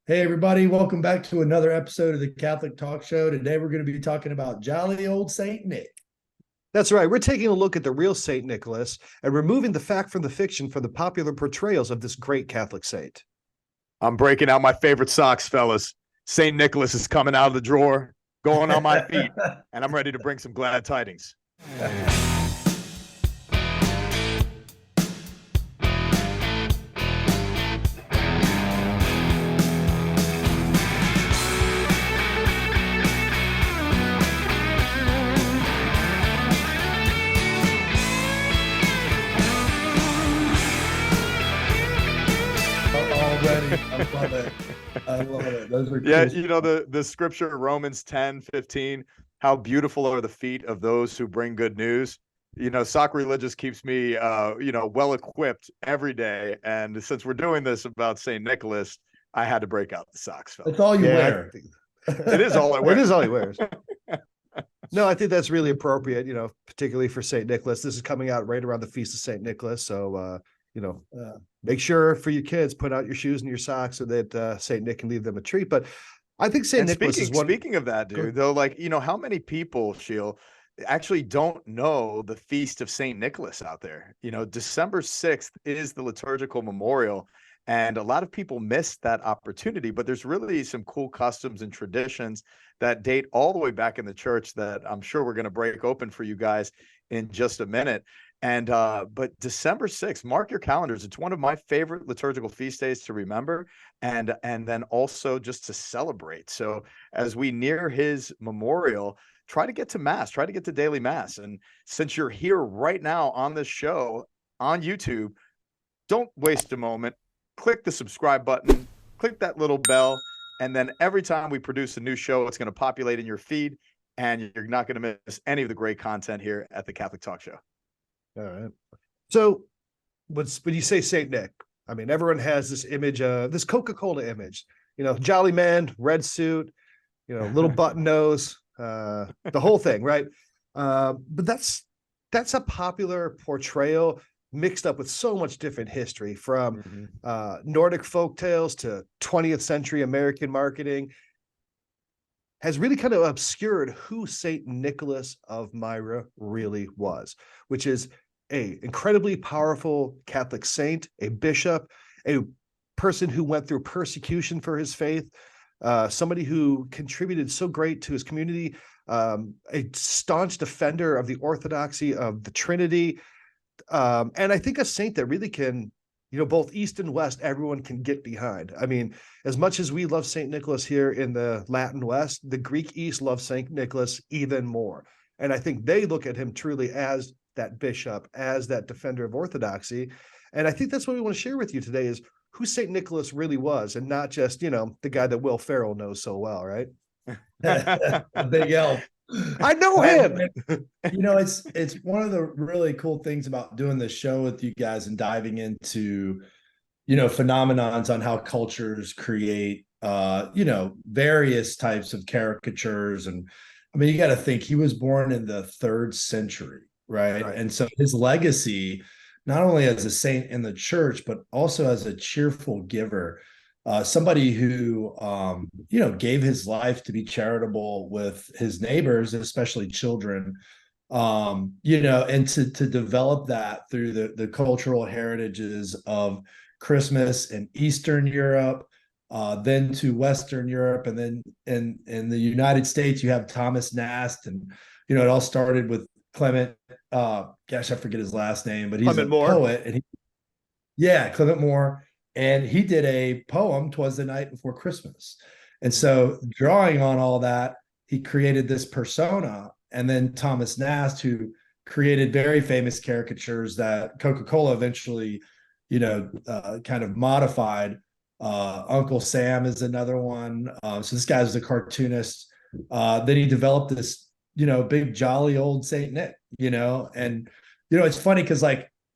Hey, everybody, welcome back to another episode of the Catholic Talk Show. Today, we're going to be talking about jolly old Saint Nick. That's right. We're taking a look at the real St. Nicholas and removing the fact from the fiction for the popular portrayals of this great Catholic saint. I'm breaking out my favorite socks, fellas. St. Nicholas is coming out of the drawer, going on my feet, and I'm ready to bring some glad tidings. Already, I love it. I love it. Those are Yeah, cool. you know, the scripture, Romans 10:15, how beautiful are the feet of those who bring good news. You know, Sockreligious keeps me, well equipped every day. And since we're doing this about St. Nicholas, I had to break out the socks, fellas. That's all you wear. It is all I wear. It is all he wears. No, I think that's really appropriate, particularly for St. Nicholas. This is coming out right around the Feast of St. Nicholas. So, make sure for your kids, put out your shoes and your socks so that St. Nick can leave them a treat. But I think St. Nicholas is one. Speaking of that, dude, though, how many people, Sheil, actually don't know the Feast of St. Nicholas out there? December 6th is the liturgical memorial, and a lot of people miss that opportunity. But there's really some cool customs and traditions that date all the way back in the church that I'm sure we're going to break open for you guys in just a minute. And but December 6th, mark your calendars. It's one of my favorite liturgical feast days to remember, and then also just to celebrate. So as we near his memorial, try to get to Mass, try to get to daily Mass. And since you're here right now on this show on YouTube, don't waste a moment. Click the subscribe button, click that little bell, and then every time we produce a new show, it's going to populate in your feed, and you're not going to miss any of the great content here at the Catholic Talk Show. All right. So when you say St. Nick, I mean, everyone has this image, this Coca-Cola image, jolly man, red suit, little button nose, the whole thing, right? But that's a popular portrayal mixed up with so much different history, from Nordic folktales to 20th century American marketing, has really kind of obscured who St. Nicholas of Myra really was, which is a incredibly powerful Catholic saint, a bishop, a person who went through persecution for his faith, somebody who contributed so great to his community, a staunch defender of the orthodoxy of the Trinity, and I think a saint that really can, both East and West, everyone can get behind. I mean, as much as we love St. Nicholas here in the Latin West, the Greek East loves St. Nicholas even more. And I think they look at him truly as that bishop, as that defender of orthodoxy. And I think that's what we want to share with you today, is who St. Nicholas really was, and not just, the guy that Will Ferrell knows so well, right? A big elf. I know him. It's one of the really cool things about doing this show with you guys and diving into, phenomenons on how cultures create, various types of caricatures. And I mean, you got to think he was born in the 3rd century, right? And so his legacy, not only as a saint in the church, but also as a cheerful giver, somebody who, gave his life to be charitable with his neighbors, especially children, and to develop that through the cultural heritages of Christmas in Eastern Europe, then to Western Europe. And then in the United States, you have Thomas Nast, and, it all started with Clement, I forget his last name, but he's Clement Moore. Poet. And Clement Moore. And he did a poem, "'Twas the Night Before Christmas." And so, drawing on all that, he created this persona. And then Thomas Nast, who created very famous caricatures that Coca-Cola eventually, kind of modified. Uncle Sam is another one. So this guy was a cartoonist. Then he developed this, big jolly old Saint Nick, and, it's funny because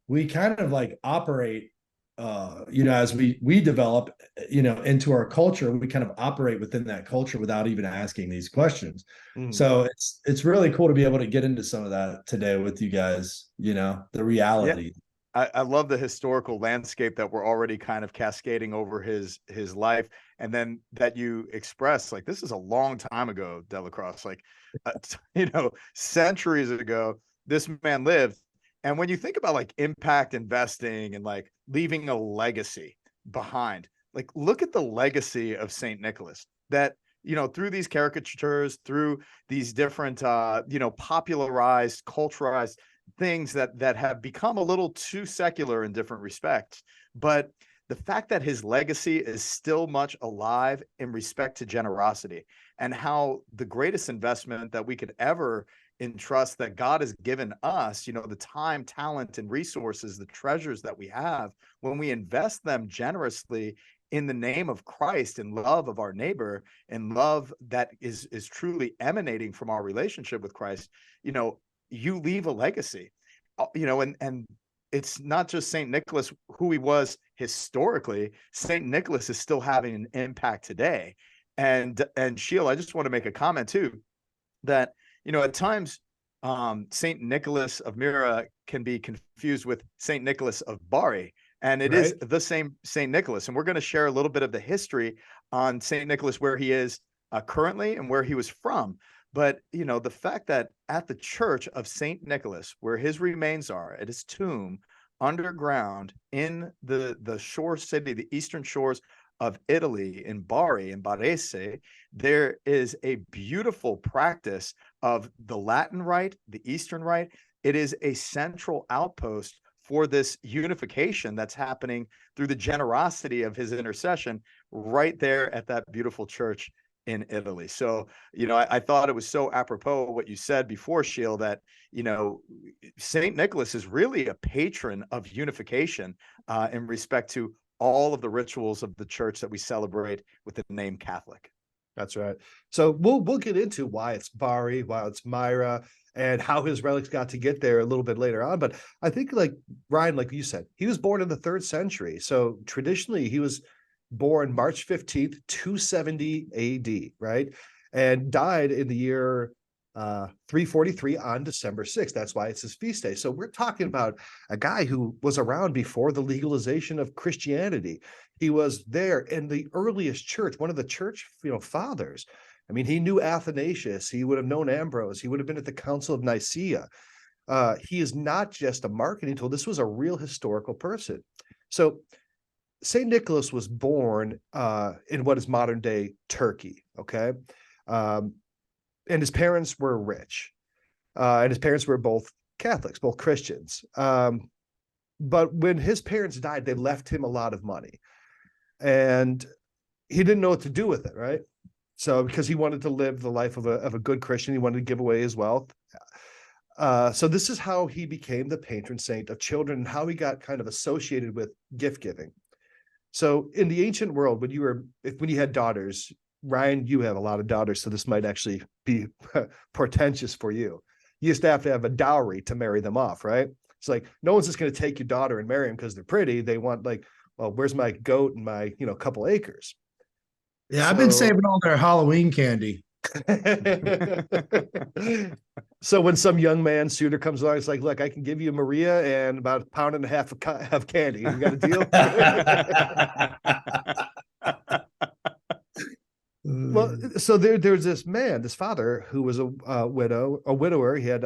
we kind of operate, as we develop, into our culture, we kind of operate within that culture without even asking these questions. So it's really cool to be able to get into some of that today with you guys, the reality. I love the historical landscape that we're already kind of cascading over his life, and then that you express, like, this is a long time ago, Delacroix, like, centuries ago, this man lived. And when you think about like impact investing and like leaving a legacy behind, like, look at the legacy of Saint Nicholas, that, through these caricatures, through these different, popularized, culturalized things that have become a little too secular in different respects. But the fact that his legacy is still much alive in respect to generosity, and how the greatest investment that we could ever entrust, that God has given us, the time, talent, and resources, the treasures that we have, when we invest them generously in the name of Christ, and love of our neighbor, and love that is truly emanating from our relationship with Christ, you leave a legacy, and it's not just Saint Nicholas who he was historically. Saint Nicholas is still having an impact today. And Sheila, I just want to make a comment too, that, at times, Saint Nicholas of Myra can be confused with Saint Nicholas of Bari, and it is the same Saint Nicholas. And we're going to share a little bit of the history on Saint Nicholas, where he is currently and where he was from. But, the fact that at the church of Saint Nicholas, where his remains are, at his tomb underground in the shore city, the eastern shores of Italy, in Bari, in Barese, there is a beautiful practice of the Latin Rite, the Eastern Rite. It is a central outpost for this unification that's happening through the generosity of his intercession right there at that beautiful church in Italy. So, I thought it was so apropos what you said before, Sheil, that, Saint Nicholas is really a patron of unification in respect to all of the rituals of the church that we celebrate with the name Catholic. That's right. So we'll get into why it's Bari, why it's Myra, and how his relics got to get there a little bit later on. But I think, like Ryan, like you said, he was born in the 3rd century. So traditionally, he was born March 15th, 270 AD, right? And died in the year 343 on December 6th. That's why it's his feast day. So we're talking about a guy who was around before the legalization of Christianity. He was there in the earliest church, one of the church, fathers. I mean, he knew Athanasius. He would have known Ambrose. He would have been at the Council of Nicaea. He is not just a marketing tool. This was a real historical person. So St. Nicholas was born in what is modern day Turkey, okay? And his parents were rich. And his parents were both Catholics, both Christians. But when his parents died, they left him a lot of money. And he didn't know what to do with it, right? So because he wanted to live the life of a good Christian, he wanted to give away his wealth. So this is how he became the patron saint of children, and how he got kind of associated with gift giving. So in the ancient world, when you had daughters, Ryan, you have a lot of daughters, so this might actually be portentous for you. You used to have a dowry to marry them off, right? It's like, no one's just going to take your daughter and marry them because they're pretty. They want, like, well, where's my goat and my, couple acres? Yeah, I've been saving all their Halloween candy. So when some young man suitor comes along, it's like, look, I can give you Maria and about 1.5 pounds of candy. You got a deal? Well, so there's this man, this father, who was a widower. He had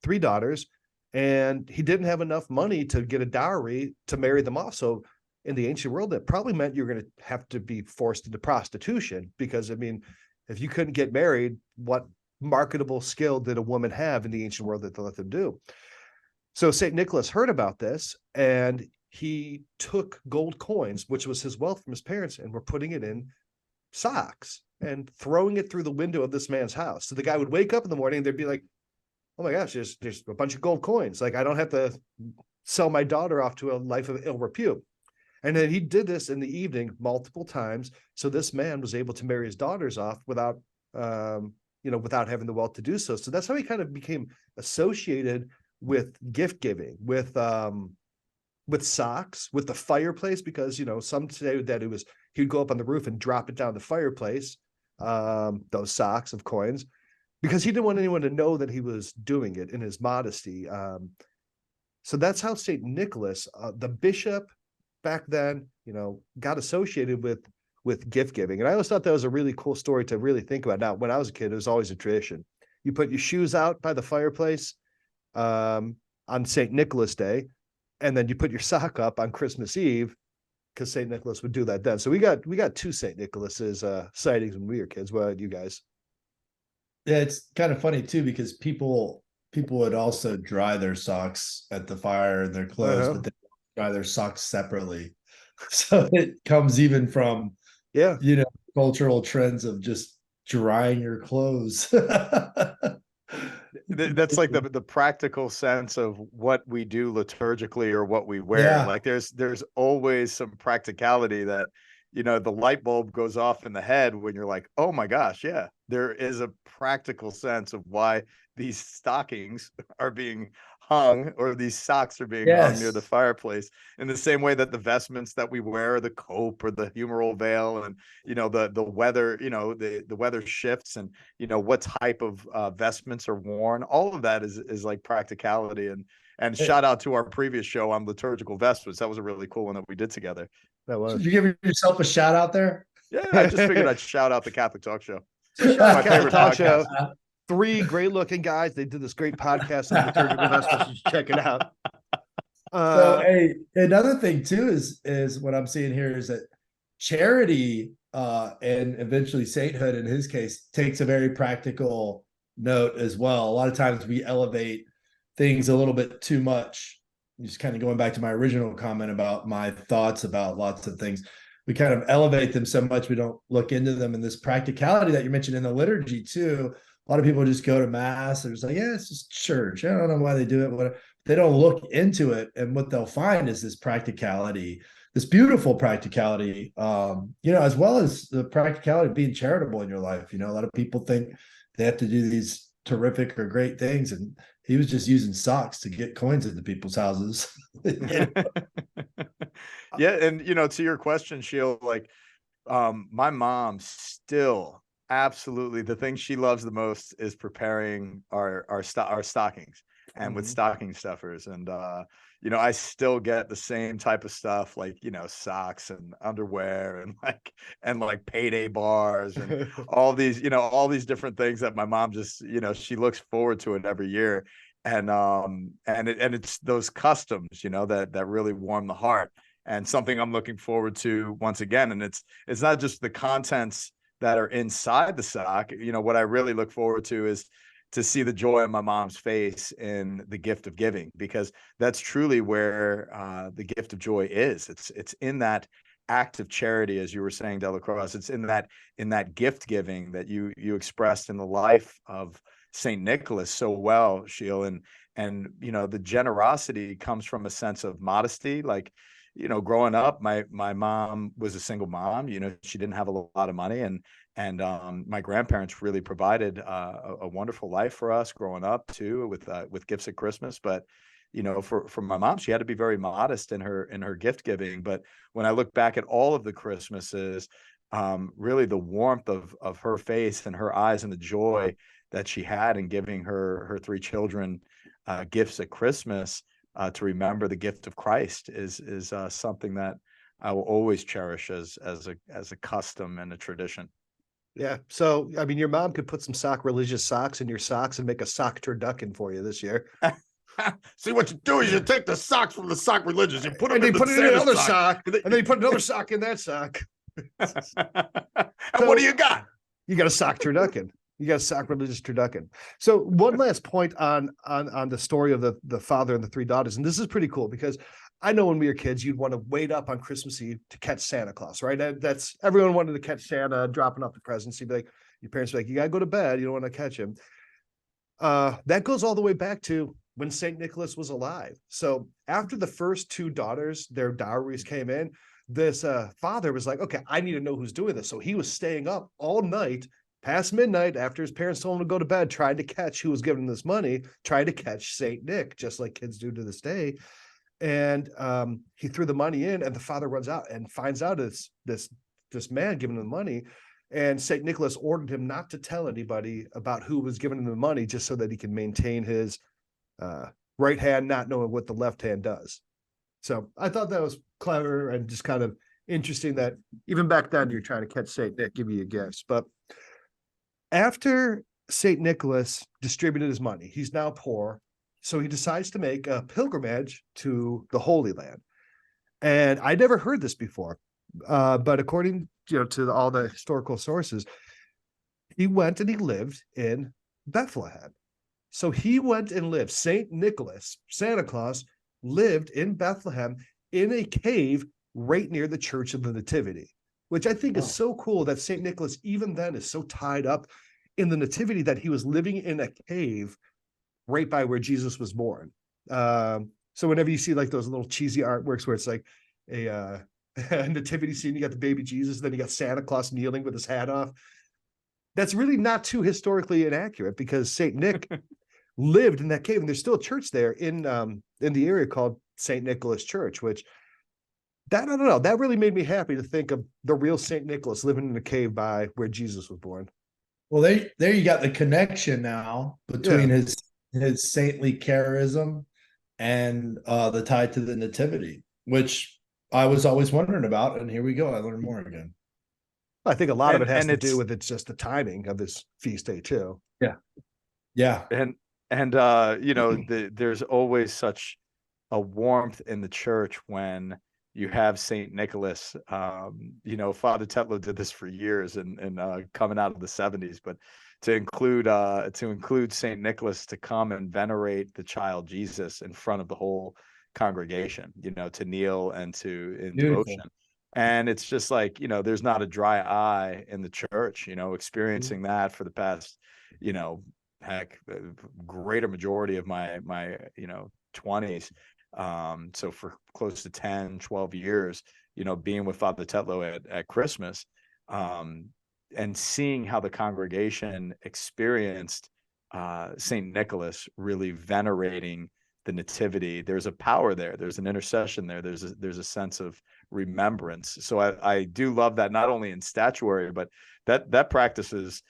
3 daughters, and he didn't have enough money to get a dowry to marry them off. So in the ancient world, that probably meant you're going to have to be forced into prostitution, because, I mean, if you couldn't get married, what marketable skill did a woman have in the ancient world that they let them do? So St. Nicholas heard about this, and he took gold coins, which was his wealth from his parents, and were putting it in socks and throwing it through the window of this man's house. So the guy would wake up in the morning and they'd be like, oh my gosh, there's a bunch of gold coins. Like, I don't have to sell my daughter off to a life of ill repute. And then he did this in the evening multiple times. So this man was able to marry his daughters off without without having the wealth to do so. So that's how he kind of became associated with gift giving, with socks, with the fireplace, because, some say that he'd go up on the roof and drop it down the fireplace, those socks of coins, because he didn't want anyone to know that he was doing it in his modesty. So that's how St. Nicholas, the bishop back then, got associated with gift giving. And I always thought that was a really cool story to really think about. Now, when I was a kid, it was always a tradition. You put your shoes out by the fireplace on St. Nicholas Day, and then you put your sock up on Christmas Eve, because St. Nicholas would do that then. So we got two St. Nicholas's sightings when we were kids. What about you guys? Yeah, it's kind of funny too, because people would also dry their socks at the fire and their clothes, but they dry their socks separately. So it comes even from cultural trends of just drying your clothes. That's like the practical sense of what we do liturgically or what we wear. Yeah. Like there's always some practicality that, the light bulb goes off in the head when you're like, oh my gosh, yeah, there is a practical sense of why these stockings are being hung, or these socks are being hung near the fireplace, in the same way that the vestments that we wear, the cope or the humeral veil, and the weather, the weather shifts, and what type of vestments are worn. All of that is like practicality. And shout out to our previous show on liturgical vestments. That was a really cool one that we did together. That was. Did you give yourself a shout out there? Yeah, I just figured I'd shout out the Catholic Talk Show. My favorite talk show. 3 great looking guys. They did this great podcast on liturgical vestments. You should check it out. So another thing too is what I'm seeing here is that charity and eventually sainthood, in his case, takes a very practical note as well. A lot of times we elevate things a little bit too much. Just kind of going back to my original comment about my thoughts about lots of things. We kind of elevate them so much we don't look into them. And this practicality that you mentioned in the liturgy too, a lot of people just go to mass. They're just like, yeah, it's just church. I don't know why they do it. Whatever. They don't look into it. And what they'll find is this practicality, this beautiful practicality, as well as the practicality of being charitable in your life. A lot of people think they have to do these terrific or great things. And he was just using socks to get coins into people's houses. Yeah. And, to your question, Sheil, like, my mom still absolutely, the thing she loves the most is preparing our stockings, and with stocking stuffers. And, I still get the same type of stuff, like, socks and underwear and like payday bars and all these different things that my mom just, she looks forward to it every year. And it's those customs, that really warm the heart, and something I'm looking forward to once again. And it's not just the contents that are inside the sock. What I really look forward to is to see the joy on my mom's face in the gift of giving, because that's truly where the gift of joy is. It's in that act of charity, as you were saying, Delacroix. It's in that gift giving that you expressed in the life of Saint Nicholas so well, Sheil. And the generosity comes from a sense of modesty. Like, growing up, my mom was a single mom. She didn't have a lot of money, and my grandparents really provided a wonderful life for us growing up too, with gifts at Christmas. But for my mom, she had to be very modest in her gift giving. But when I look back at all of the Christmases, really the warmth of her face and her eyes, and the joy that she had in giving her 3 children gifts at Christmas, to remember the gift of Christ is something that I will always cherish as a custom and a tradition. Yeah. So, I mean, your mom could put some religious socks in your socks and make a sock turducken for you this year. See, what you do is you take the socks from the sock religious, you put them in another sock, and then you put another sock in that sock. And what do you got? You got a sock turducken. You got a sacrilegious turducken. So one last point on the story of the father and the 3 daughters. And this is pretty cool, because I know when we were kids, you'd want to wait up on Christmas Eve to catch Santa Claus, right? That's everyone wanted to catch Santa dropping off the presents. You'd be like, your parents were like, you got to go to bed. You don't want to catch him. That goes all the way back to when St. Nicholas was alive. So after the first 2 daughters, their dowries came in, this father was like, okay, I need to know who's doing this. So he was staying up all night past midnight after his parents told him to go to bed, trying to catch who was giving him this money, trying to catch Saint Nick, just like kids do to this day. And he threw the money in, and the father runs out and finds out it's this man giving him the money. And Saint Nicholas ordered him not to tell anybody about who was giving him the money, just so that he can maintain his right hand not knowing what the left hand does. So I thought that was clever and just kind of interesting that even back then you're trying to catch Saint Nick, give you a gift. But after Saint Nicholas distributed his money, he's now poor. So he decides to make a pilgrimage to the Holy Land. And I never heard this before. But according to all the historical sources, he went and he lived in Bethlehem. So he went and lived, Saint Nicholas, Santa Claus, lived in Bethlehem in a cave right near the Church of the Nativity, which I think is so cool that Saint Nicholas even then is so tied up in the Nativity that he was living in a cave right by where Jesus was born. So whenever you see like those little cheesy artworks where it's like a nativity scene, you got the baby Jesus, then you got Santa Claus kneeling with his hat off. That's really not too historically inaccurate because Saint Nick lived in that cave, and there's still a church there in the area called Saint Nicholas Church, which that I don't know, that really made me happy to think of the real Saint Nicholas living in a cave by where Jesus was born. Well, there you got the connection now between his saintly charism and the tie to the nativity, which I was always wondering about, and here we go. I learned more again. I think a lot of it has to do with it's just the timing of this feast day too. Yeah. And there's always such a warmth in the church when you have Saint Nicholas. Father Tetlow did this for years and coming out of the 70s, but to include Saint Nicholas to come and venerate the child Jesus in front of the whole congregation, to kneel and in devotion. And it's just like, there's not a dry eye in the church, experiencing that for the past, greater majority of my 20s. So for close to 10, 12 years, being with Father Tetlow at Christmas, and seeing how the congregation experienced Saint Nicholas really venerating the nativity. There's a power there. There's an intercession there. There's a sense of remembrance. So I do love that, not only in statuary, but that practice is,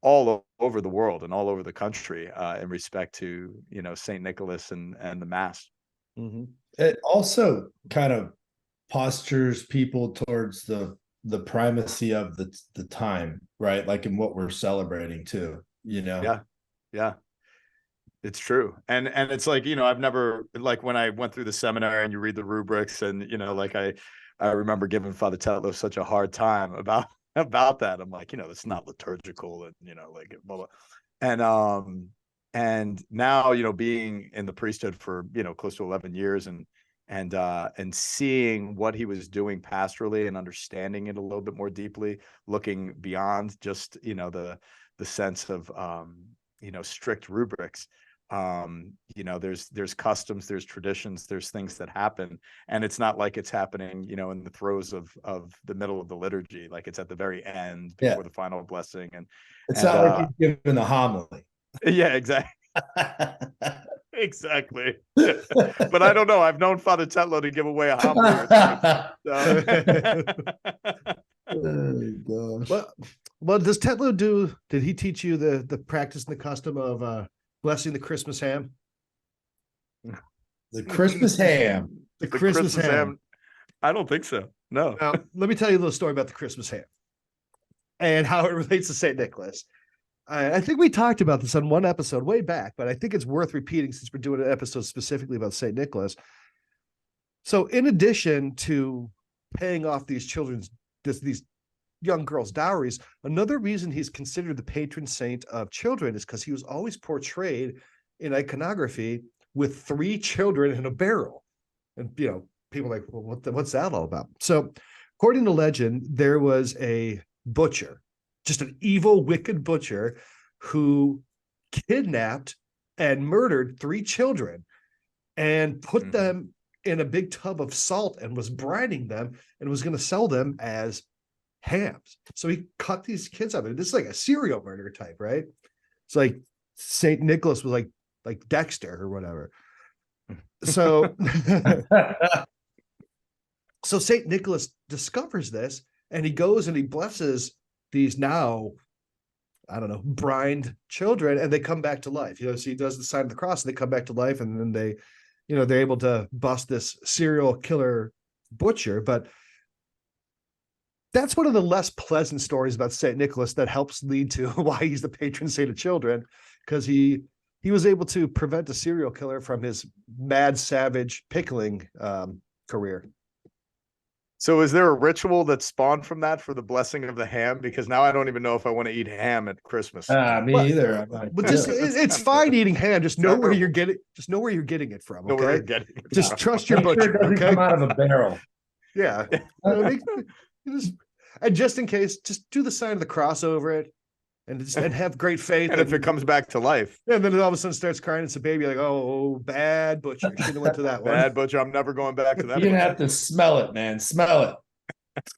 all over the world and all over the country in respect to, Saint Nicholas and the Mass. Mm-hmm. It also kind of postures people towards the primacy of the time, right? Like in what we're celebrating too, Yeah. It's true. And it's like, I've never, like when I went through the seminary and you read the rubrics and, like I remember giving Father Tetlow such a hard time about that. I'm like, it's not liturgical and, like blah, blah. And now, being in the priesthood for, close to 11 years and seeing what he was doing pastorally and understanding it a little bit more deeply, looking beyond just, the sense of, strict rubrics. There's customs, there's traditions, there's things that happen, and it's not like it's happening, in the throes of the middle of the liturgy, like it's at the very end before the final blessing. And it's not like he's giving a homily. Yeah, exactly. Exactly. But I don't know. I've known Father Tetlow to give away a homily or two. Oh gosh. Well, does Tetlow did he teach you the practice and the custom of blessing the Christmas ham? The Christmas ham. The Christmas ham. I don't think so. No. Now, let me tell you a little story about the Christmas ham and how it relates to St. Nicholas. I think we talked about this on one episode way back, but I think it's worth repeating since we're doing an episode specifically about St. Nicholas. So in addition to paying off these young girls' dowries, another reason he's considered the patron saint of children is because he was always portrayed in iconography with 3 children in a barrel. And, people are like, well, what's that all about? So according to legend, there was a butcher, just an evil, wicked butcher who kidnapped and murdered 3 children and put them in a big tub of salt and was brining them and was going to sell them as hams. So he cut these kids up. This is like a serial murder type, right? It's like St. Nicholas was like Dexter or whatever. So so St. Nicholas discovers this and he goes and he blesses these now I don't know, brined children, and they come back to life. So he does the sign of the cross, and they come back to life, and then they, they're able to bust this serial killer butcher. But that's one of the less pleasant stories about St. Nicholas that helps lead to why he's the patron saint of children, because he was able to prevent a serial killer from his mad, savage pickling career. So is there a ritual that spawned from that for the blessing of the ham? Because now I don't even know if I want to eat ham at Christmas. Me either. But just it's fine eating ham. Just know where you're getting. Just know where you're getting it from. Okay. Just trust your butcher. It doesn't come out of a barrel. Yeah. And just in case, just do the sign of the cross over it, and have great faith. And if it comes back to life, and then it all of a sudden starts crying, it's a baby. Like, oh, bad butcher. Should have went to that one. Bad butcher. I'm never going back to that. You're gonna have to smell it, man. Smell it.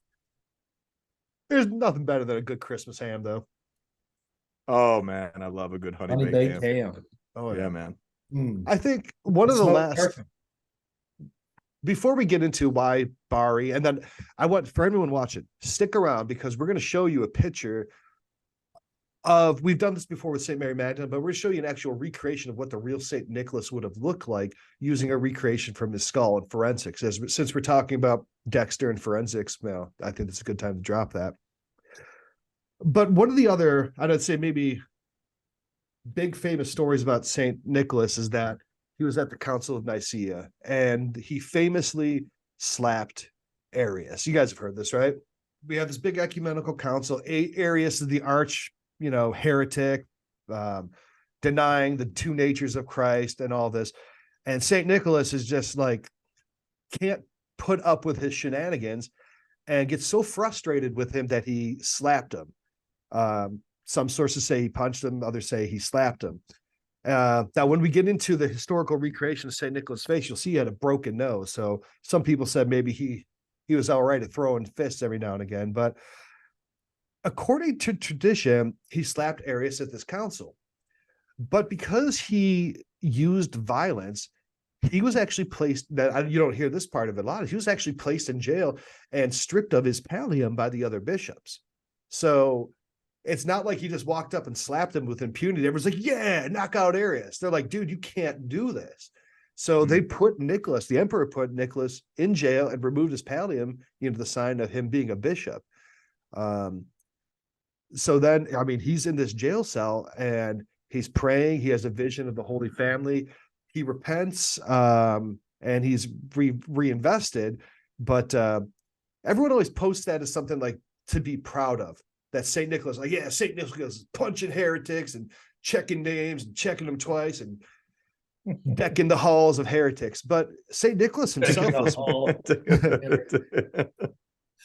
There's nothing better than a good Christmas ham, though. Oh man, I love a good honey baked ham. Oh yeah, man. I think one of the last. Perfect. Before we get into why Bari, and then I want for everyone watching, stick around, because we're going to show you a picture of, we've done this before with St. Mary Magdalene, but we're going to show you an actual recreation of what the real St. Nicholas would have looked like using a recreation from his skull and forensics. Since we're talking about Dexter and forensics, well, I think it's a good time to drop that. But one of the other, I'd say maybe big famous stories about St. Nicholas is that he was at the Council of Nicaea, and he famously slapped Arius. You guys have heard this, right? We have this big ecumenical council. Arius is the arch, heretic, denying the two natures of Christ and all this. And St. Nicholas is just like, can't put up with his shenanigans, and gets so frustrated with him that he slapped him. Some sources say he punched him, others say he slapped him. Now, when we get into the historical recreation of St. Nicholas' face, you'll see he had a broken nose. So some people said maybe he was all right at throwing fists every now and again. But according to tradition, he slapped Arius at this council. But because he used violence, he was actually placed, that you don't hear this part of it a lot, he was actually placed in jail and stripped of his pallium by the other bishops. So it's not like he just walked up and slapped him with impunity. Everyone's like, yeah, knock out Arius. They're like, dude, you can't do this. So they put Nicholas, the emperor put Nicholas in jail and removed his pallium, the sign of him being a bishop. So then, he's in this jail cell and he's praying. He has a vision of the Holy Family. He repents and he's reinvested. But everyone always posts that as something like to be proud of. That St. Nicholas, like, yeah, St. Nicholas is punching heretics and checking names and checking them twice and decking the halls of heretics. But St. Nicholas himself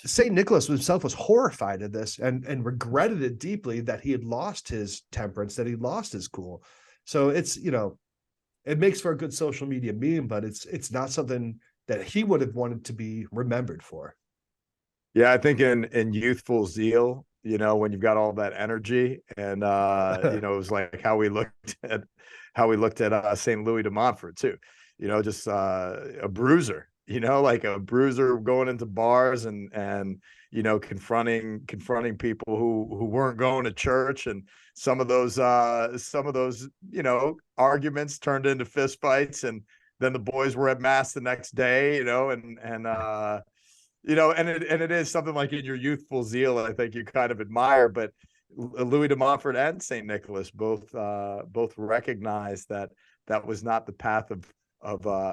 St. Nicholas himself was horrified at this and regretted it deeply, that he had lost his temperance, that he lost his cool. So it's, it makes for a good social media meme, but it's not something that he would have wanted to be remembered for. Yeah, I think in youthful zeal, when you've got all that energy, and it was like how we looked at St. Louis de Montfort too, just a bruiser, like a bruiser going into bars and confronting people who weren't going to church, and some of those arguments turned into fist fights, and then the boys were at mass the next day, and it is something like in your youthful zeal, I think you kind of admire. But Louis de Montfort and St. Nicholas both recognized that was not the path of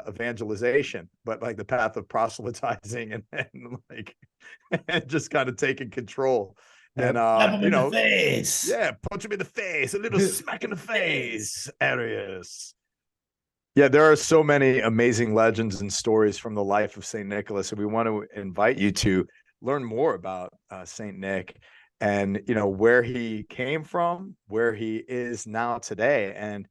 evangelization, but like the path of proselytizing and just kind of taking control. And in the face. Yeah, punch him in the face, a little smack in the face, Arius. Yeah, there are so many amazing legends and stories from the life of St. Nicholas, and we want to invite you to learn more about St. Nick and, where he came from, where he is now today. And,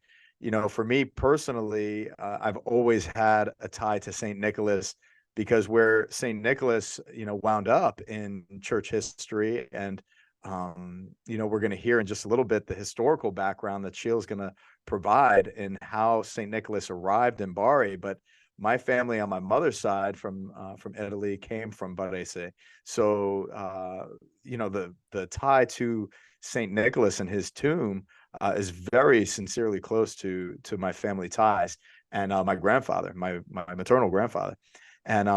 for me personally, I've always had a tie to St. Nicholas, because where St. Nicholas, wound up in church history, and, we're going to hear in just a little bit the historical background that Sheil's going to provide in how St. Nicholas arrived in Bari. But my family on my mother's side from Italy came from Barese. So the tie to Saint Nicholas and his tomb is very sincerely close to my family ties, and my grandfather, my maternal grandfather, and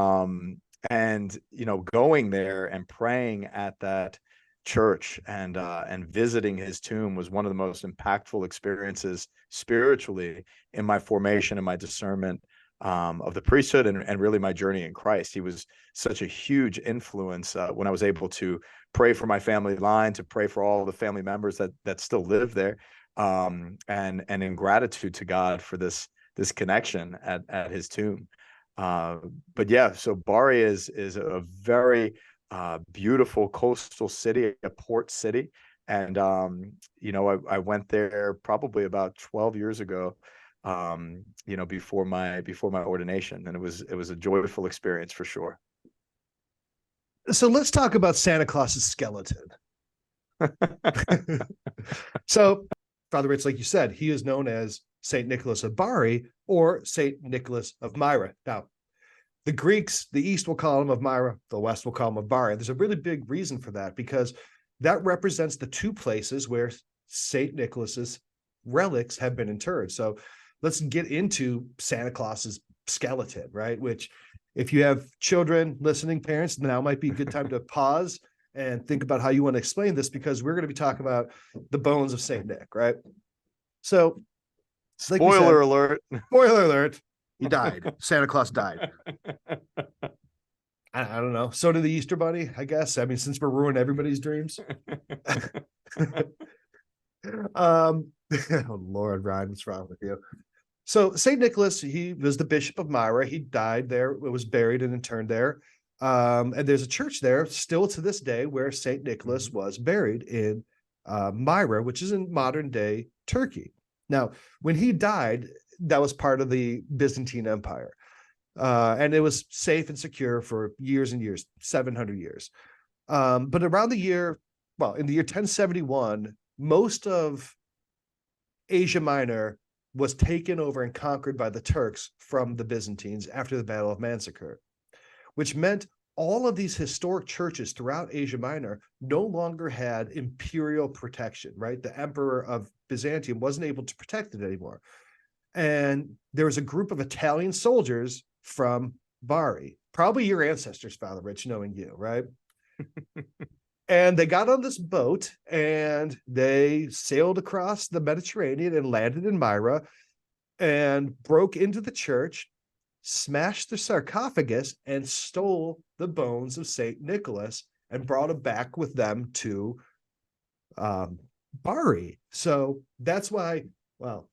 going there and praying at that church and visiting his tomb was one of the most impactful experiences spiritually in my formation and my discernment of the priesthood and really my journey in Christ. He was such a huge influence when I was able to pray for my family line, to pray for all the family members that still live there, and in gratitude to God for this connection at his tomb. But yeah, so Bari is a very beautiful coastal city, a port city. And, I went there probably about 12 years ago, before my ordination. And it was a joyful experience for sure. So let's talk about Santa Claus's skeleton. So Father Rich, like you said, he is known as Saint Nicholas of Bari or Saint Nicholas of Myra. Now, the Greeks, the East will call him of Myra, the West will call him of Bari. There's a really big reason for that, because that represents the two places where Saint Nicholas's relics have been interred. So let's get into Santa Claus's skeleton, right? Which, if you have children listening, parents, now might be a good time to pause and think about how you want to explain this, because we're going to be talking about the bones of Saint Nick, right? So, like spoiler alert. Spoiler alert. He died. Santa Claus died. I don't know. So did the Easter Bunny, I guess. I mean, since we're ruining everybody's dreams. Oh, Lord, Ryan, what's wrong with you? So St. Nicholas, he was the Bishop of Myra. He died there, was buried and interred there. And there's a church there still to this day where St. Nicholas was buried in Myra, which is in modern day Turkey. Now, when he died, that was part of the Byzantine Empire. And it was safe and secure for years and years, 700 years. But around in the year 1071, most of Asia Minor was taken over and conquered by the Turks from the Byzantines after the Battle of Manzikert, which meant all of these historic churches throughout Asia Minor no longer had imperial protection, right? The Emperor of Byzantium wasn't able to protect it anymore. And there was a group of Italian soldiers from Bari, probably your ancestors, Father Rich, knowing you, right? And they got on this boat and they sailed across the Mediterranean and landed in Myra and broke into the church, smashed the sarcophagus, and stole the bones of St. Nicholas and brought them back with them to Bari. So that's why, well,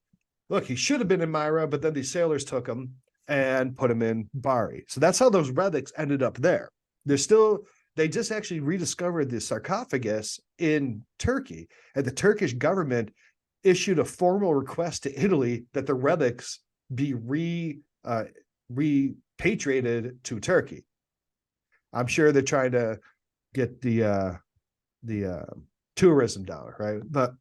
look, he should have been in Myra, but then these sailors took him and put him in Bari. So that's how those relics ended up there. They just actually rediscovered the sarcophagus in Turkey, and the Turkish government issued a formal request to Italy that the relics be repatriated to Turkey. I'm sure they're trying to get the tourism down, right? But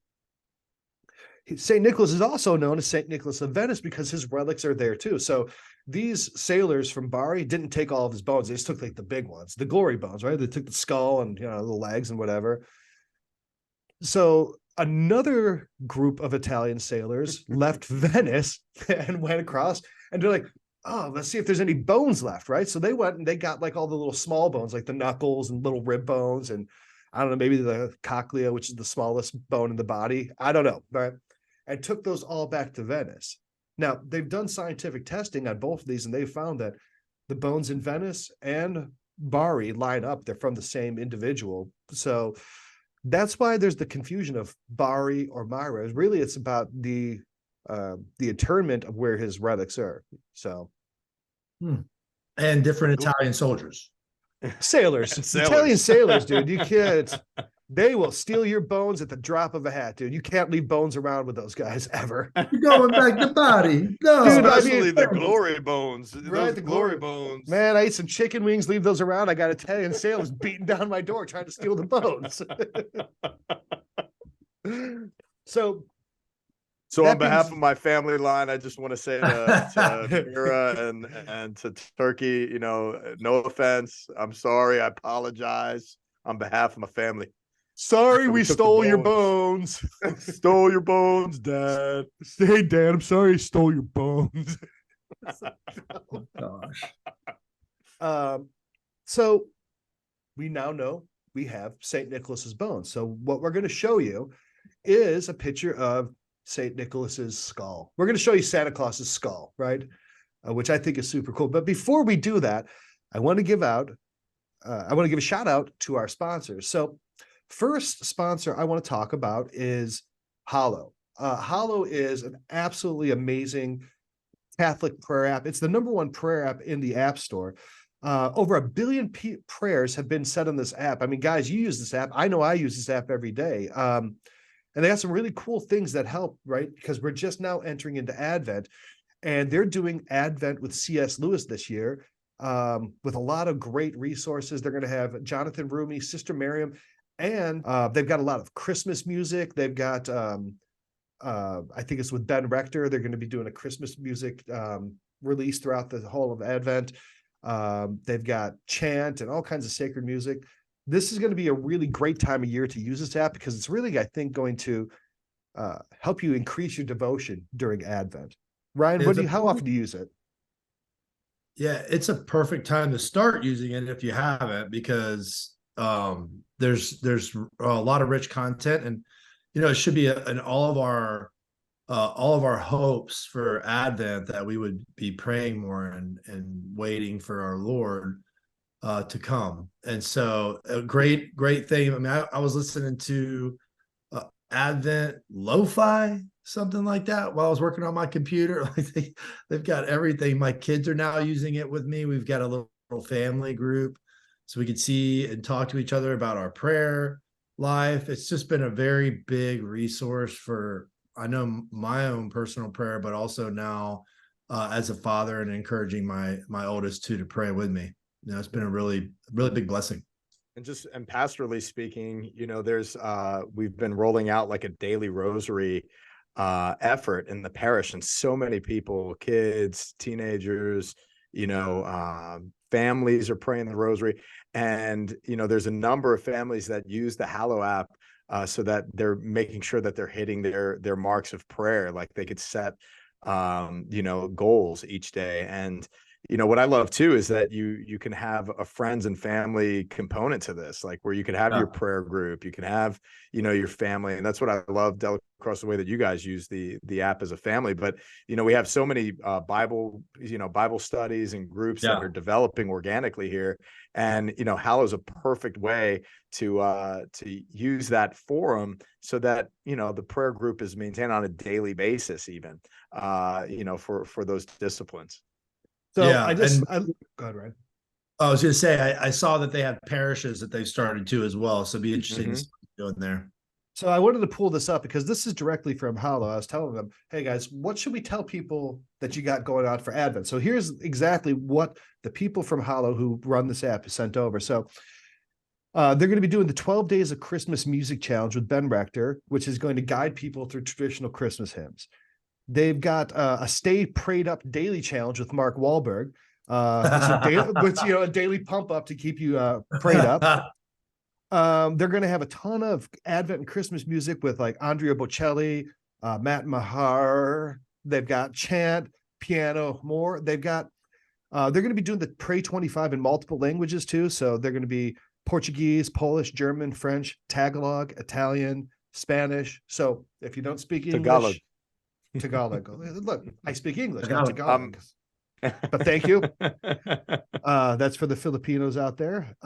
St. Nicholas is also known as St. Nicholas of Venice because his relics are there too. So these sailors from Bari didn't take all of his bones. They just took like the big ones, the glory bones, right? They took the skull and, the legs and whatever. So another group of Italian sailors left Venice and went across, and they're like, oh, let's see if there's any bones left, right? So they went and they got like all the little small bones, like the knuckles and little rib bones, and I don't know, maybe the cochlea, which is the smallest bone in the body. I don't know, right? And took those all back to Venice. Now, they've done scientific testing on both of these, and they found that the bones in Venice and Bari line up. They're from the same individual. So that's why there's the confusion of Bari or Myra. Really, it's about the interment of where his relics are. So, and different Italian soldiers. Sailors. Italian sailors, dude. You can't. They will steal your bones at the drop of a hat, dude. You can't leave bones around with those guys ever. You're going back to Bari. No, dude, especially the glory bones. Right, the glory bones. Man, I ate some chicken wings, leave those around. I got Italian sailors beating down my door trying to steal the bones. So So That on behalf being- of my family line, I just want to say to Myra and to Turkey, you know, no offense. I'm sorry. I apologize on behalf of my family. Sorry, we took the stole your bones. Stole your bones, Dad. Hey, Dad, I'm sorry I stole your bones. Gosh. So we now know we have St. Nicholas's bones. So what we're going to show you is a picture of St. Nicholas's skull. We're going to show you Santa Claus's skull, right? Which I think is super cool. But before we do that, I want to give a shout out to our sponsors. So first sponsor I want to talk about is HALLOW. HALLOW is an absolutely amazing Catholic prayer app. It's the #1 prayer app in the App Store. Over 1 billion prayers have been said on this app. I mean, guys, you use this app. I know I use this app every day. And they got some really cool things that help, right? Because we're just now entering into Advent, and they're doing Advent with C.S. Lewis this year, with a lot of great resources. They're going to have Jonathan Rumi, Sister Miriam, and they've got a lot of Christmas music. They've got, I think it's with Ben Rector. They're going to be doing a Christmas music release throughout the whole of Advent. They've got chant and all kinds of sacred music. This is going to be a really great time of year to use this app because it's really, I think, going to help you increase your devotion during Advent. Ryan, how often do you use it? Yeah, it's a perfect time to start using it if you haven't, because there's a lot of rich content, and you know, it should be in all of our hopes for Advent that we would be praying more and waiting for our Lord to come. And so a great thing. I mean, I was listening to Advent lo-fi, something like that, while I was working on my computer. Like they've got everything. My kids are now using it with me. We've got a little family group so we could see and talk to each other about our prayer life. It's just been a very big resource for, I know, my own personal prayer, but also now as a father and encouraging my oldest to pray with me. You know, it's been a really big blessing. And pastorally speaking, you know, there's we've been rolling out like a daily rosary effort in the parish, and so many people, kids, teenagers, you know, families are praying the rosary. And you know, there's a number of families that use the HALLOW app so that they're making sure that they're hitting their marks of prayer. Like they could set you know, goals each day. And you know, what I love too is that you can have a friends and family component to this, like where you can have your prayer group, you can have, you know, your family. And that's what I love across the way that you guys use the app as a family. But, you know, we have so many Bible studies and groups that are developing organically here. And, you know, HALLOW is a perfect way to use that forum so that, you know, the prayer group is maintained on a daily basis, even, you know, for those disciplines. So yeah, go ahead, Ryan. I was going to say, I saw that they have parishes that they've started to as well. So it'd be interesting to see what's going there. So I wanted to pull this up because this is directly from HALLOW. I was telling them, hey guys, what should we tell people that you got going on for Advent? So here's exactly what the people from HALLOW who run this app sent over. So they're going to be doing the 12 Days of Christmas Music Challenge with Ben Rector, which is going to guide people through traditional Christmas hymns. They've got a Stay Prayed Up Daily Challenge with Mark Wahlberg, which you know, a daily pump up to keep you prayed up. They're going to have a ton of Advent and Christmas music with like Andrea Bocelli, Matt Mahar. They've got chant, piano, more. They've got they're going to be doing the Pray 25 in multiple languages too. So they're going to be Portuguese, Polish, German, French, Tagalog, Italian, Spanish. So if you don't speak English, Tagalog. Look, I speak English, not Tagalog. But thank you. That's for the Filipinos out there.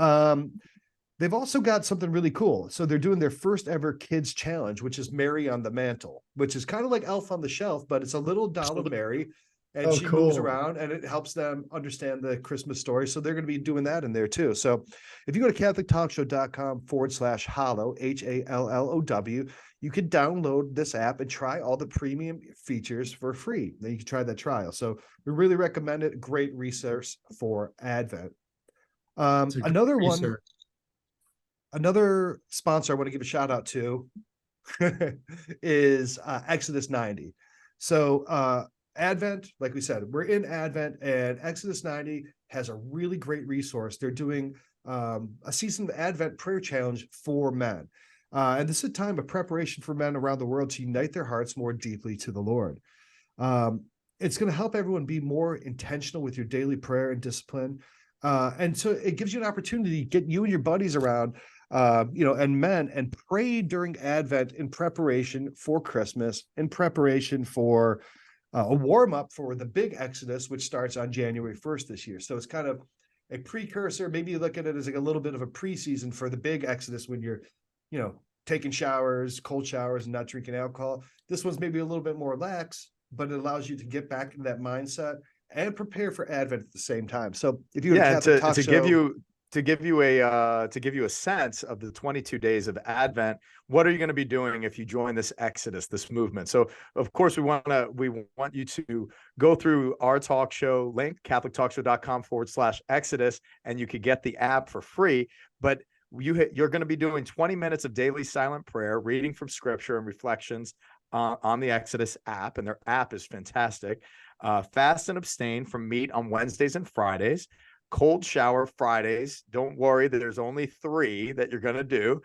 They've also got something really cool. So they're doing their first ever kids challenge, which is Mary on the Mantle, which is kind of like Elf on the Shelf, but it's a little doll of Mary, and she moves around, and it helps them understand the Christmas story. So they're going to be doing that in there too. So if you go to catholictalkshow.com/HALLOW, HALLOW, you can download this app and try all the premium features for free. Then you can try that trial. So we really recommend it. Great resource for Advent. Another sponsor I want to give a shout out to is Exodus 90. So Advent, like we said, we're in Advent, and Exodus 90 has a really great resource. They're doing a season of Advent prayer challenge for men. And this is a time of preparation for men around the world to unite their hearts more deeply to the Lord. It's going to help everyone be more intentional with your daily prayer and discipline. And so it gives you an opportunity to get you and your buddies around, and men, and pray during Advent in preparation for Christmas, in preparation for a warm up for the big Exodus, which starts on January 1st this year. So it's kind of a precursor. Maybe you look at it as like a little bit of a preseason for the big Exodus when you're, taking showers, cold showers, and not drinking alcohol. This one's maybe a little bit more lax, but it allows you to get back into that mindset and prepare for Advent at the same time. So if you to give you a sense of the 22 days of Advent, what are you going to be doing if you join this Exodus, this movement? So of course we want you to go through our talk show link, catholictalkshow.com/Exodus, and you could get the app for free. But you're going to be doing 20 minutes of daily silent prayer, reading from scripture and reflections on the Exodus app, and their app is fantastic. Fast and abstain from meat on Wednesdays and Fridays. Cold shower Fridays. Don't worry, there's only 3 that you're going to do.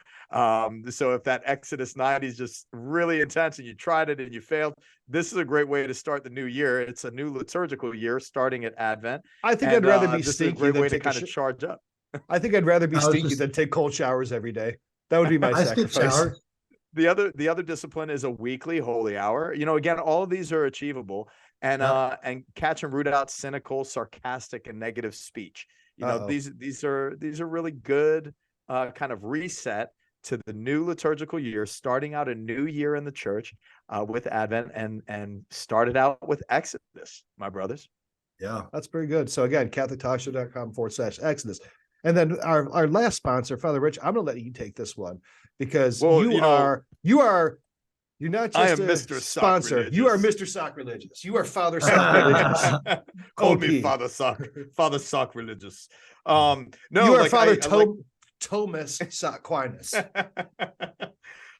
So if that Exodus 90 is just really intense and you tried it and you failed, this is a great way to start the new year. It's a new liturgical year starting at Advent. I think I'd rather be stinky. This is a great way to kind of charge up. I think I'd rather be stinky than take cold showers every day. That would be my sacrifice. The other discipline is a weekly holy hour. Again, all of these are achievable. And catch and root out cynical, sarcastic, and negative speech. These are really good kind of reset to the new liturgical year, starting out a new year in the church with Advent, and started out with Exodus, my brothers. Yeah, that's pretty good. So again, catholictalkshow.com/Exodus. And then our last sponsor, Father Rich, I'm going to let you take this one because you're not just Mr. sponsor. You are Mr. Sockreligious. You are Father Sockreligious. Call me Father Sockreligious. No, you are Father Thomas Sockwinus.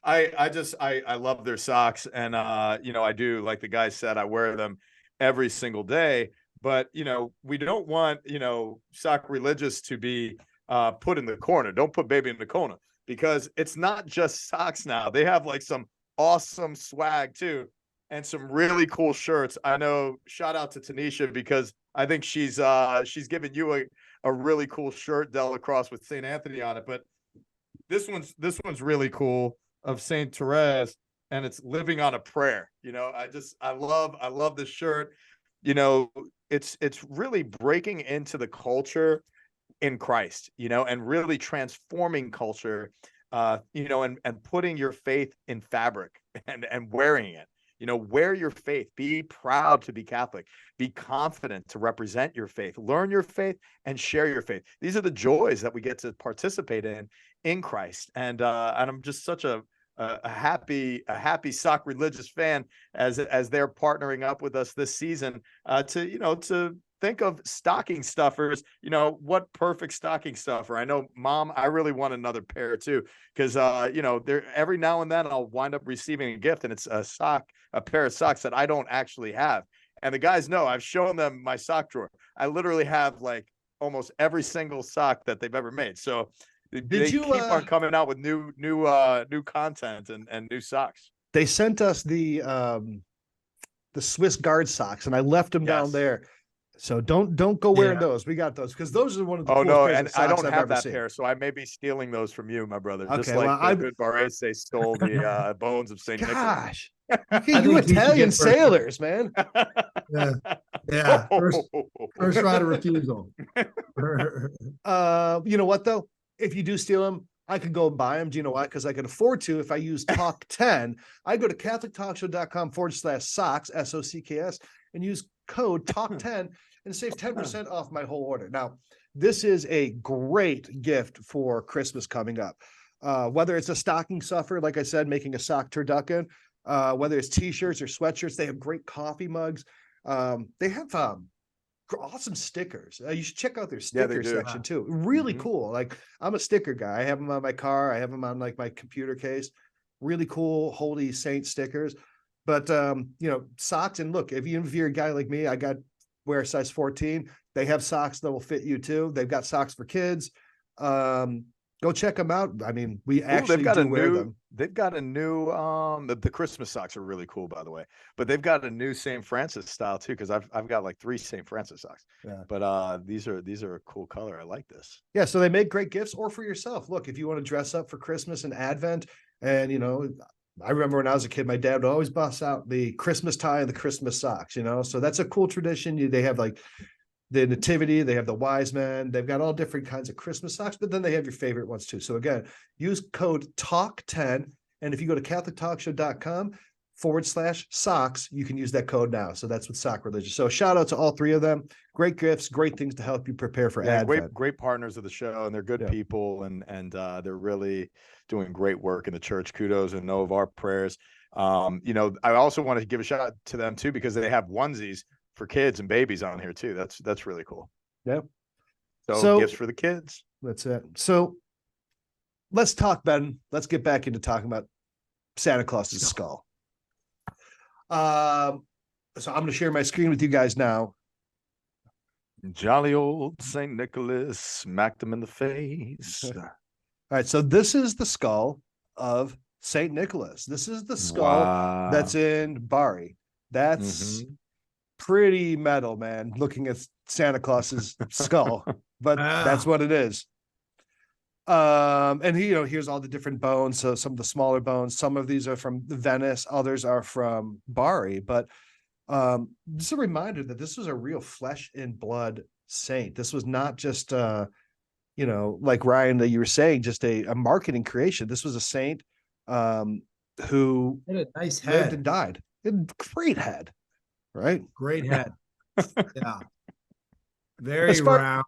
I love their socks, and I do, like the guy said, I wear them every single day. But we don't want Sockreligious to be put in the corner. Don't put baby in the corner, because it's not just socks now. They have like some awesome swag too, and some really cool shirts. I know, shout out to Tanisha, because I think she's given you a really cool shirt, Del Cross, with St. Anthony on it. But this one's really cool, of St. Therese, and it's living on a prayer. I love this shirt. It's really breaking into the culture in Christ, and really transforming culture, and putting your faith in fabric and wearing it. Wear your faith. Be proud to be Catholic. Be confident to represent your faith. Learn your faith and share your faith. These are the joys that we get to participate in Christ. And I'm just such a happy Sockreligious fan as they're partnering up with us this season to think of stocking stuffers. What perfect stocking stuffer. I know, Mom, I really want another pair too, because there every now and then I'll wind up receiving a gift, and it's a pair of socks that I don't actually have. And the guys know, I've shown them my sock drawer. I literally have like almost every single sock that they've ever made. So they keep on coming out with new content and new socks. They sent us the Swiss Guard socks, and I left them down there. So don't go wearing those. We got those because those are one of the coolest pairs of socks I don't have ever that seen. pair, so I may be stealing those from you, my brother. Okay, just like the good Barese stole the bones of St. Nicholas. Gosh, you Italian sailors, man. Yeah. First right of refusal. You know what though? If you do steal them, I could go and buy them. Do you know why? Because I can afford to. If I use Talk 10, I go to catholictalkshow.com/socks, SOCKS, and use code Talk 10 and save 10% off my whole order. Now, this is a great gift for Christmas coming up. Whether it's a stocking stuffer, like I said, making a sock turducken, whether it's t-shirts or sweatshirts, they have great coffee mugs. They have awesome stickers. You should check out their sticker section too. Really cool. Like, I'm a sticker guy. I have them on my car. I have them on like my computer case. really cool Holy Saint stickers. But you know, socks, and look, if you're a guy like me, I wear a size 14. They have socks that will fit you too. They've got socks for kids. Go check them out. I mean, we actually do wear them. They've got a new the Christmas socks are really cool, by the way. But they've got a new St. Francis style too, because I've got like 3 St. Francis socks. Yeah. But these are a cool color. I like this. Yeah, so they make great gifts, or for yourself. Look, if you want to dress up for Christmas and Advent, and you know, I remember when I was a kid, my dad would always bust out the Christmas tie and the Christmas socks, you know. So that's a cool tradition. They have like the nativity, they have the wise men, they've got all different kinds of Christmas socks, but then they have your favorite ones too. So again, use code TALK10, and if you go to catholictalkshow.com/socks, you can use that code now. So that's with Sockreligious. So shout out to all 3 of them. Great gifts, great things to help you prepare for Advent. Great partners of the show, and they're good people, and they're really doing great work in the church. Kudos and know of our prayers. You know, I also want to give a shout out to them too, because they have onesies for kids and babies on here too. That's really cool. Yep. So gifts for the kids. That's it. So let's talk, Ben. Let's get back into talking about Santa Claus's skull. So I'm going to share my screen with you guys now. Jolly old St. Nicholas smacked him in the face. All right. So this is the skull of St. Nicholas. This is the skull that's in Bari. That's pretty metal, man, looking at Santa Claus's skull, but that's what it is. And you know, here's all the different bones. So some of the smaller bones, some of these are from Venice, others are from Bari, but just a reminder that this was a real flesh and blood saint. This was not just you know, like Ryan, that you were saying, just a marketing creation. This was a saint who had a nice lived head and died. He had a great head. Right. Great head. Yeah. Very round.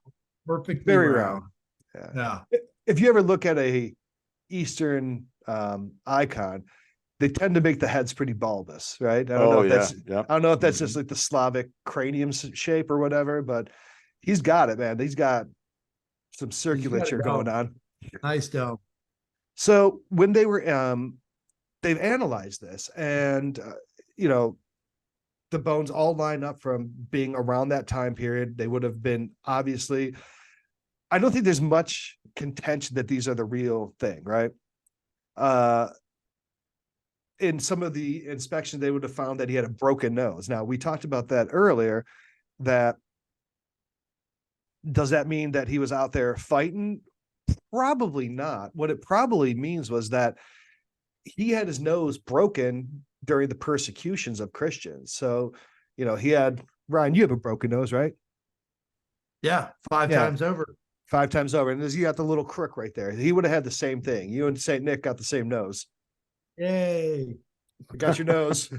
Perfectly very round. Yeah. If you ever look at a Eastern icon, they tend to make the heads pretty bulbous, right? I don't know if that's just like the Slavic cranium shape or whatever, but he's got it, man. He's got some circulature going on. Nice dome. So when they were they've analyzed this, and you know, the bones all line up from being around that time period. They would have been, obviously, I don't think there's much contention that these are the real thing, right? In some of the inspection, they would have found that he had a broken nose. Now, we talked about that earlier, that does that mean that he was out there fighting? Probably not. What it probably means was that he had his nose broken during the persecutions of Christians. So, you know, he had, Ryan, you have a broken nose, right? Yeah. 5 times over. 5 times over. And you got the little crook right there. He would have had the same thing. You and St. Nick got the same nose. Yay. I got your nose.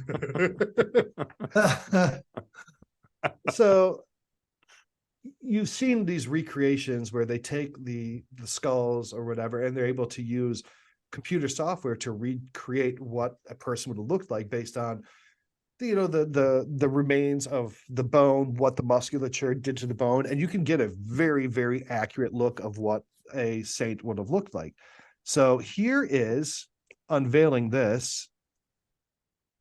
So you've seen these recreations where they take the skulls or whatever, and they're able to use computer software to recreate what a person would have looked like based on the remains of the bone, what the musculature did to the bone, and you can get a very, very accurate look of what a saint would have looked like. So here is unveiling this,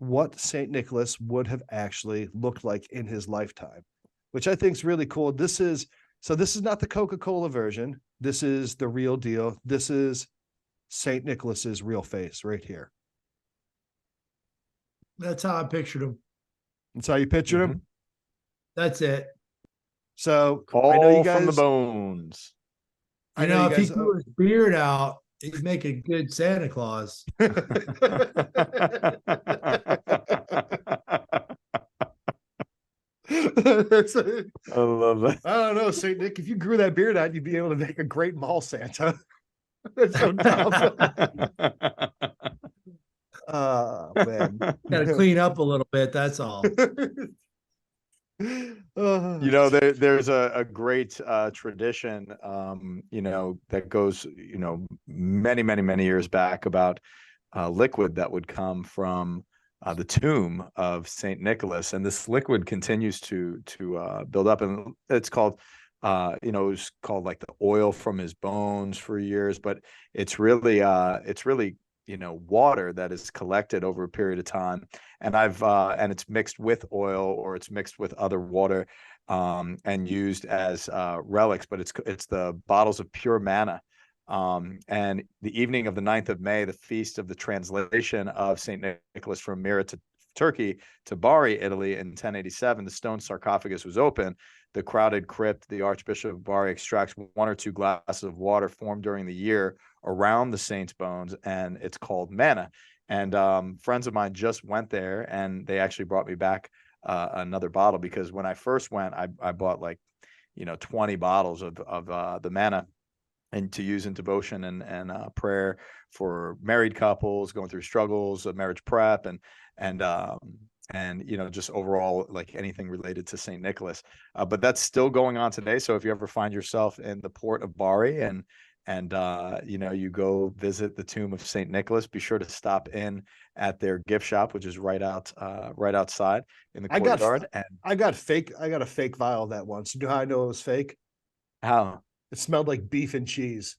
what Saint Nicholas would have actually looked like in his lifetime, which I think is really cool. This is not the Coca-Cola version. This is the real deal. This is Saint Nicholas's real face right here. That's how I pictured him. That's how you pictured him? That's it. So all I know you guys, from the bones. I know if he grew his beard out, he'd make a good Santa Claus. I love that. I don't know, Saint Nick. If you grew that beard out, you'd be able to make a great mall Santa. That's so dumb. Oh man, Got to clean up a little bit. That's all. You know, there's a great tradition, you know, that goes, you know, many years back about liquid that would come from the tomb of Saint Nicholas, and this liquid continues to build up, and it's called, you know, it was called like the oil from his bones for years, but it's really water that is collected over a period of time, and and it's mixed with oil, or it's mixed with other water, and used as relics, but it's the bottles of pure manna. And the evening of the 9th of May, the feast of the translation of St. Nicholas from Myra to Turkey to Bari, Italy in 1087, the stone sarcophagus was open. The crowded crypt, the Archbishop of Bari extracts 1 or 2 glasses of water formed during the year around the saint's bones, and it's called manna. And friends of mine just went there, and they actually brought me back another bottle, because when I first went, I bought 20 bottles of the manna, and to use in devotion and prayer for married couples going through struggles of marriage prep, and just overall, like anything related to St. Nicholas. But that's still going on today. So if you ever find yourself in the port of Bari and you go visit the tomb of St. Nicholas, be sure to stop in at their gift shop, which is right outside in the courtyard. I got a fake vial of that once. You know how I know it was fake? How? It smelled like beef and cheese.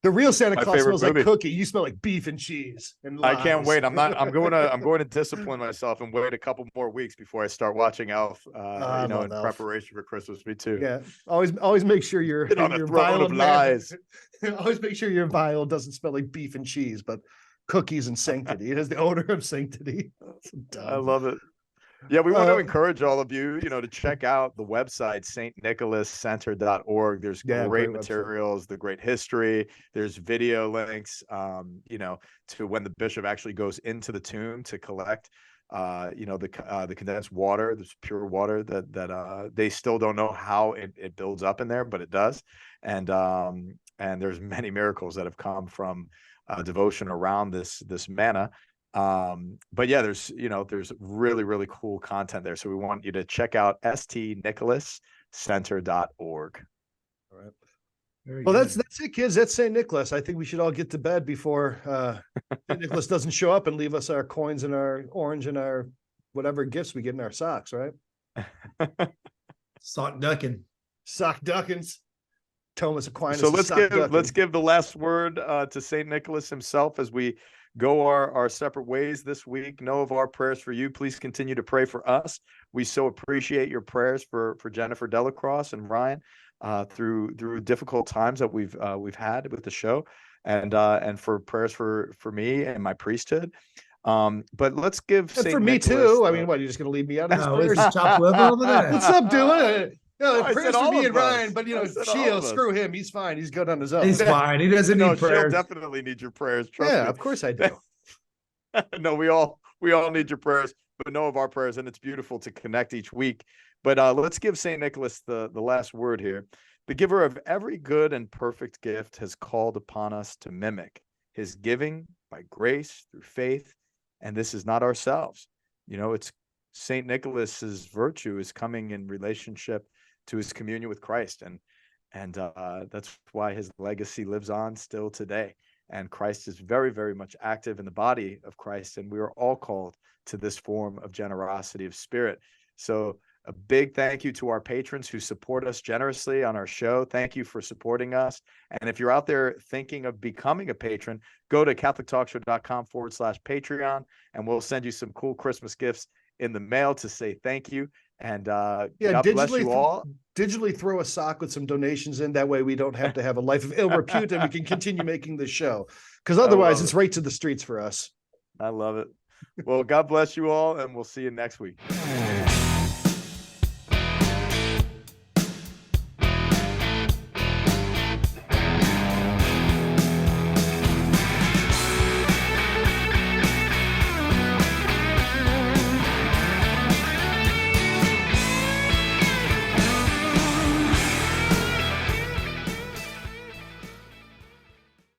The real Santa Claus smells like cookie. You smell like beef and cheese. And I can't wait. I'm going to discipline myself and wait a couple more weeks before I start watching Elf. In preparation for Christmas. Me too. Yeah. Always make sure your vial of lies. Always make sure your vial doesn't smell like beef and cheese, but cookies and sanctity. It has the odor of sanctity. I love it. Yeah, we want to encourage all of you, to check out the website, stnicholascenter.org. There's great materials, the great history. There's video links, to when the bishop actually goes into the tomb to collect, the condensed water, this pure water that they still don't know how it builds up in there, but it does. And there's many miracles that have come from devotion around this manna. But yeah, there's really, really cool content there. So we want you to check out stnicholascenter.org. All right. Well, that's it, kids. That's St. Nicholas. I think we should all get to bed before St. Nicholas doesn't show up and leave us our coins and our orange and our whatever gifts we get in our socks, right? Sock ducking. Thomas Aquinas. So let's give the last word to St. Nicholas himself as we go our separate ways this week. Know of our prayers for you. Please continue to pray for us. We so appreciate your prayers for Jennifer Delacroix and Ryan through difficult times that we've had with the show, and for prayers for me and my priesthood. But let's give Saint for me Nicholas too. I mean, what, you're just going to leave me out of this? No, it's chopped liver over there. What's up, doing? Prayers for me and Ryan, but Sheil, screw him. He's fine. He's good on his own. He's fine. He doesn't need prayers. She'll definitely need your prayers. Trust me. Of course I do. No, we all need your prayers, but know of our prayers, and it's beautiful to connect each week. But let's give St. Nicholas the last word here. The giver of every good and perfect gift has called upon us to mimic his giving by grace through faith, and this is not ourselves. It's St. Nicholas's virtue is coming in relationship to his communion with Christ, and that's why his legacy lives on still today. And Christ is very, very much active in the body of Christ, and we are all called to this form of generosity of spirit. So a big thank you to our patrons who support us generously on our show. Thank you for supporting us. And if you're out there thinking of becoming a patron, go to catholictalkshow.com/Patreon, and we'll send you some cool Christmas gifts in the mail to say thank you. And God bless you all. Digitally throw a sock with some donations in. That way we don't have to have a life of ill repute, and we can continue making the show. Because otherwise it's right to the streets for us. I love it. Well, God bless you all, and we'll see you next week.